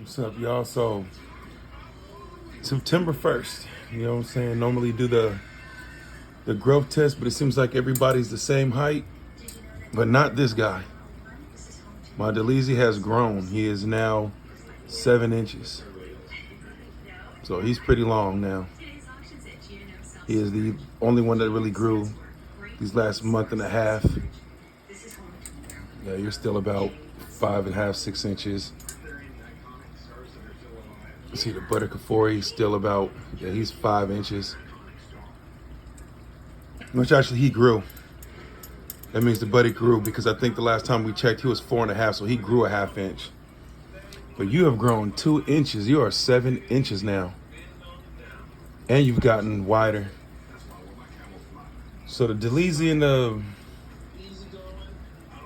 What's up, y'all? So, September 1st, you know what I'm saying? Normally do the growth test, but it seems like everybody's the same height, but not this guy. My delhezi has grown. He is now 7 inches. So he's pretty long now. He is the only one that really grew these last month and a half. Yeah, you're still about 5.5, 6 inches. See the buttercafori still about, yeah, he's 5 inches. Which actually he grew. That means the buddy grew because I think the last time we checked he was 4.5, so he grew a ½ inch. But you have grown 2 inches. You are 7 inches now. And you've gotten wider. So the delhezi and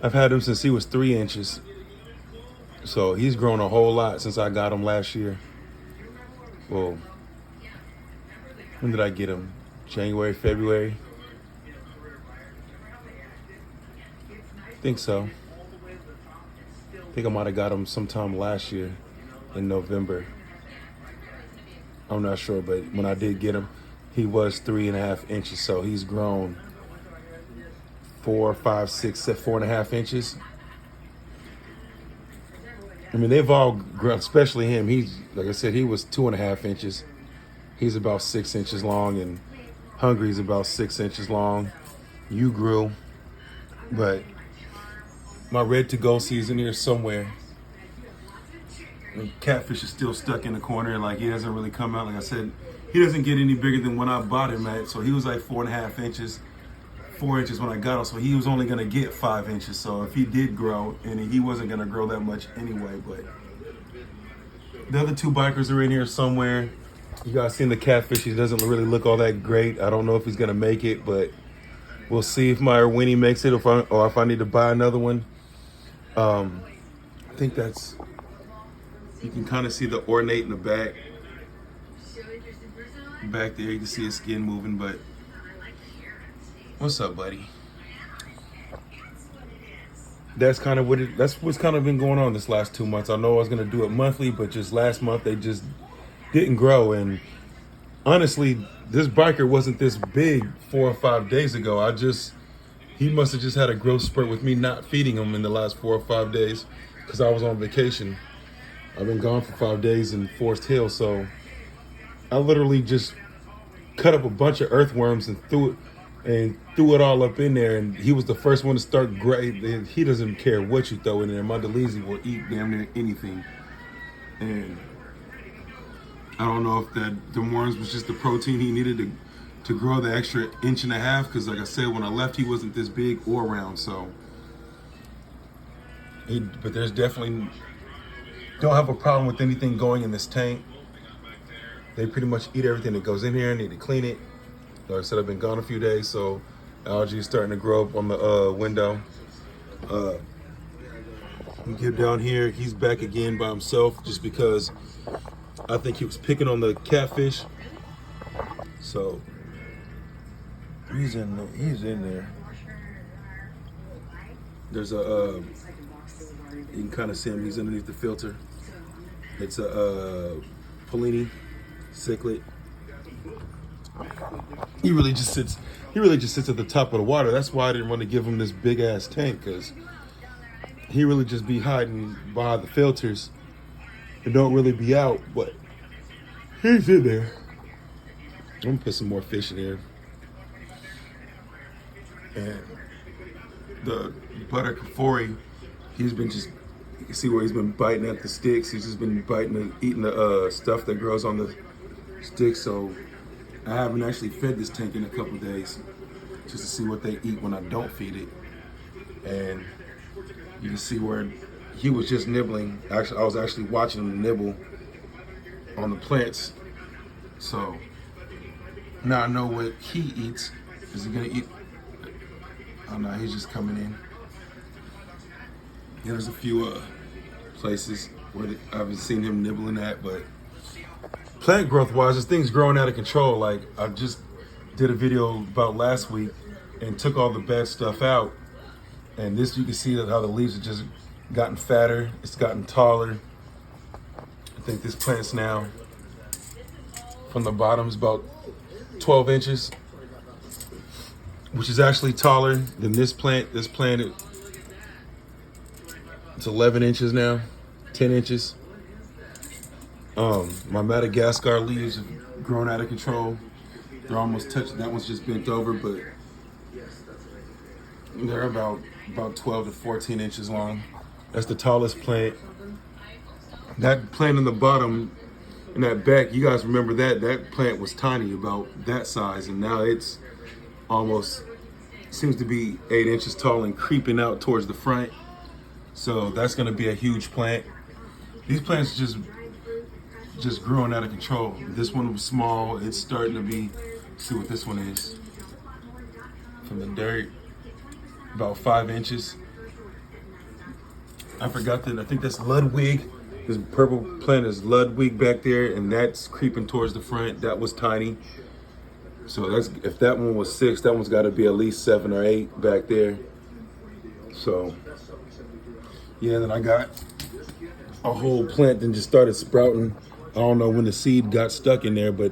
I've had him since he was 3 inches. So he's grown a whole lot since I got him last year. Well, when did I get him? January, February? I think so. I think I might have got him sometime last year in November. I'm not sure, but when I did get him, he was 3.5 inches. So he's grown 4, 5, 6, 4.5 inches. I mean, they've all grown, especially him. He's, like I said, he was 2.5 inches. He's about 6 inches long, and Hungry's about 6 inches long. You grew, but my red to go season here somewhere. And catfish is still stuck in the corner, like he hasn't really come out. Like I said, he doesn't get any bigger than when I bought him at. So he was like 4.5 inches, 4 inches when I got him. So he was only gonna get 5 inches. So if he did grow, and he wasn't gonna grow that much anyway. But the other two bikers are in here somewhere. You guys seen the catfish? He doesn't really look all that great. I don't know if he's gonna make it, but we'll see if my Winnie makes it, or if I need to buy another one. I think that's. You can kind of see the ornate in the back. Back there, you can see his skin moving, but what's up, buddy? That's kind of that's what's kind of been going on this last 2 months. I know I was gonna do it monthly, but just last month they just didn't grow. And honestly, this biker wasn't this big 4 or 5 days ago. He must have just had a growth spurt with me not feeding him in the last 4 or 5 days because I was on vacation. I've been gone for 5 days in Forest Hill, so I literally just cut up a bunch of earthworms and threw it all up in there. And he was the first one to start growing. He doesn't care what you throw in there. My delhezi will eat damn near anything. And I don't know if the worms was just the protein he needed to grow the extra 1.5 inches, because like I said, when I left, he wasn't this big or round. So, but there's definitely. Don't have a problem with anything going in this tank. They pretty much eat everything that goes in here. I need to clean it. Like I said, I've been gone a few days, so algae is starting to grow up on the window. You get down here, he's back again by himself just because I think he was picking on the catfish. So he's in there. There's a you can kind of see him. He's underneath the filter. It's a Polini cichlid. He really just sits at the top of the water. That's why I didn't want to give him this big ass tank, because he really just be hiding behind the filters and don't really be out. But he's in there. I'm gonna put some more fish in here. And the buttercafori, he's been just. You can see where he's been biting at the sticks. He's just been eating the stuff that grows on the sticks. So I haven't actually fed this tank in a couple days just to see what they eat when I don't feed it. And you can see where he was just nibbling. Actually, I was actually watching him nibble on the plants. So now I know what he eats. Is he gonna eat? Oh no, he's just coming in. There's a few places where I haven't seen him nibbling at, but plant growth wise, this thing's growing out of control. Like I just did a video about last week and took all the bad stuff out, and this you can see that how the leaves have just gotten fatter, it's gotten taller. think this plant's now from the bottom is about 12 inches, which is actually taller than this plant. This plant, it's 11 inches now, 10 inches. My Madagascar leaves have grown out of control. They're almost touched. That one's just bent over, but they're about 12 to 14 inches long. That's the tallest plant. That plant in the bottom, in that back, you guys remember that plant was tiny, about that size, and now it's almost, seems to be 8 inches tall and creeping out towards the front. So that's gonna be a huge plant. These plants just growing out of control. This one was small. It's starting to be, see what this one is. From the dirt, about 5 inches. I forgot that, I think that's Ludwig. This purple plant is Ludwig back there, and that's creeping towards the front. That was tiny. So that's, if that one was 6, that one's gotta be at least 7 or 8 back there. So, yeah, then I got a whole plant that just started sprouting. I don't know when the seed got stuck in there, but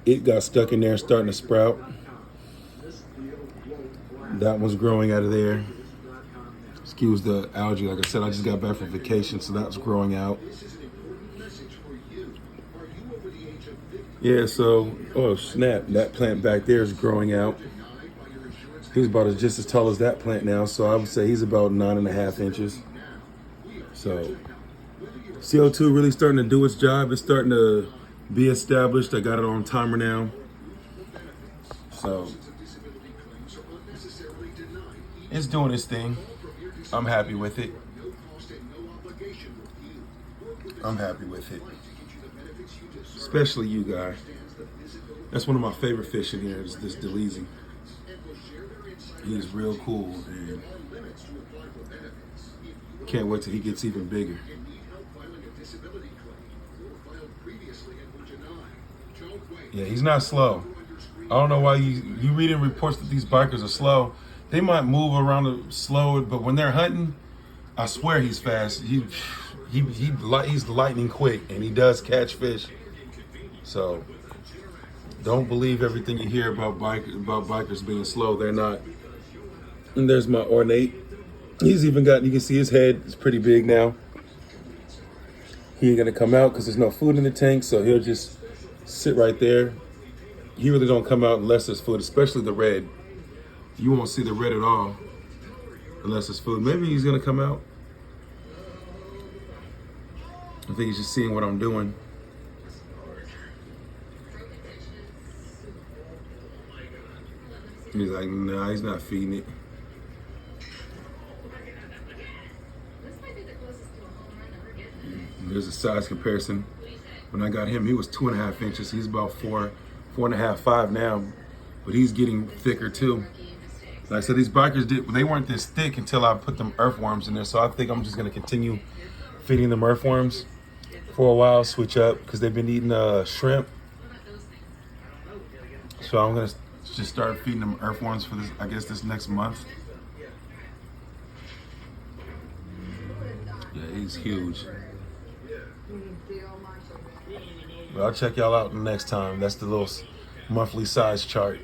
it got stuck in there and starting to sprout. That one's growing out of there. Excuse the algae. Like I said, I just got back from vacation, so that's growing out. Yeah, so, oh snap, that plant back there is growing out. He's about just as tall as that plant now, so I would say he's about 9.5 inches. So, CO2 really starting to do its job. It's starting to be established. I got it on timer now. So, it's doing its thing. I'm happy with it. I'm happy with it. Especially you guys. That's one of my favorite fish in here, is this delhezi. He's real cool, and can't wait till he gets even bigger. Yeah, he's not slow. I don't know why you reading reports that these bikers are slow. They might move around slow, but when they're hunting, I swear he's fast. He's lightning quick, and he does catch fish. So don't believe everything you hear about bikers being slow. They're not. And there's my ornate. He's even got, you can see his head is pretty big now. He ain't gonna come out because there's no food in the tank, so he'll just sit right there. He really don't come out unless there's food, especially the red. You won't see the red at all unless there's food. Maybe he's gonna come out. I think he's just seeing what I'm doing. He's like, nah, he's not feeding it. There's a size comparison. When I got him, he was 2.5 inches. He's about 4.5, 5 now, but he's getting thicker too. Like I said, these bikers they weren't this thick until I put them earthworms in there. So I think I'm just gonna continue feeding them earthworms for a while, switch up, because they've been eating shrimp. So I'm gonna just start feeding them earthworms for this, I guess, this next month. Yeah, he's huge. But I'll check y'all out next time. That's the little monthly size chart.